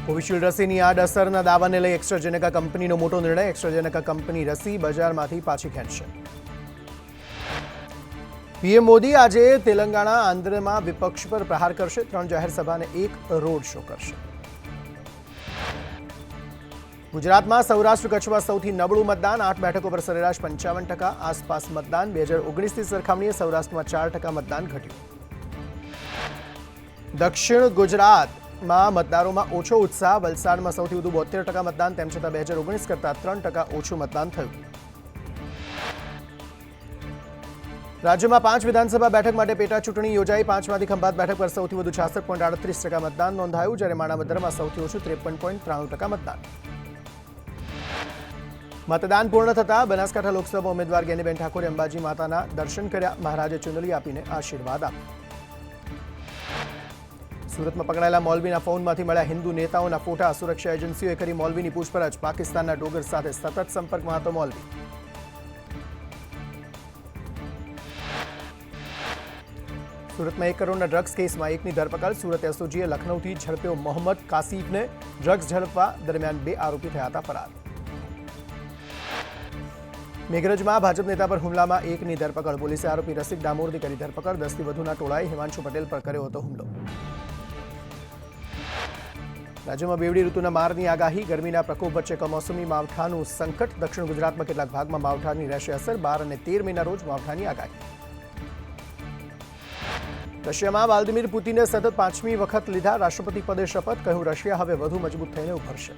Covishield રસીની આડઅસરના દાવાને લઈ એસ્ટ્રાઝેનેકા કંપનીનો મોટો નિર્ણય. એસ્ટ્રાઝેનેકા કંપની રસી બજારમાંથી પાછી ખેંચશે. પીએમ મોદી આજે તેલંગાણા આંધ્રમાં વિપક્ષ પર પ્રહાર કરશે. 3 જાહેર સભા અને 1 રોડ શો કરશે. ગુજરાતમાં સૌરાષ્ટ્ર કચ્છમાં સૌથી નબળું મતદાન. 8 બેઠકો પર સરેરાશ 55% આસપાસ મતદાન. 2019ની સરખામણીએ સૌરાષ્ટ્રમાં 4% મતદાન ઘટ્યું. દક્ષિણ ગુજરાતમાં મતદારોમાં ઓછો ઉત્સાહ. વલસાડમાં સૌથી વધુ 72% મતદાન. તેમ છતાં 2019 કરતાં 3% ઓછું મતદાન થયું. રાજ્યમાં 5 વિધાનસભા બેઠક માટે પેટા ચૂંટણી યોજાઈ. 5માંથી ખંભાત બેઠક પર સૌથી વધુ 66.38% મતદાન નોંધાયું, જ્યારે માણાવદરમાં સૌથી ઓછું 53.93% મતદાન. મતદાન પૂર્ણ થતાં બનાસકાંઠા લોકસભા ઉમેદવાર ગેનીબેન ઠાકોરે અંબાજી માતાના દર્શન કર્યા. મહારાજે ચુંદડી આપીને આશીર્વાદ આપ્યા. સુરતમાં પકડાયેલા મૌલવીના ફોનમાંથી મળ્યા હિન્દુ નેતાઓના ફોટા. સુરક્ષા એજન્સીઓએ કરી મૌલવીની પૂછપરછ. પાકિસ્તાનના ડોગર સાથે સતત સંપર્કમાં હતો મૌલવી. સુરતમાં 1 કરોડના ડ્રગ્સ કેસમાં 1ની ધરપકડ. સુરત એસઓજીએ લખનૌથી ઝડપ્યો મોહમ્મદ કાસિફને. ડ્રગ્સ ઝડપવા દરમિયાન 2 આરોપી થયા હતા ફરાર. મેઘરજમાં ભાજપ નેતા પર હુમલામાં 1ની ધરપકડ. પોલીસે આરોપી રસિક ડામોરની કરી ધરપકડ. 10થી વધુના ટોળાએ હિમાંશુ પટેલ પર કર્યો હતો હુમલો. રાજ્યમાં બેવડી ઋતુના મારની આગાહી. ગરમીના પ્રકોપ વચ્ચે કમોસમી માવઠાનું સંકટ. દક્ષિણ ગુજરાતમાં કેટલાક ભાગમાં માવઠાની રહેશે અસર. 12 અને 13 મેના રોજ માવઠાની આગાહી. રશિયામાં વ્લાદિમીર પુતિને સતત 5મી વખત લીધા રાષ્ટ્રપતિ પદે શપથ. કહ્યું, રશિયા હવે વધુ મજબૂત થઈને ઉભરશે.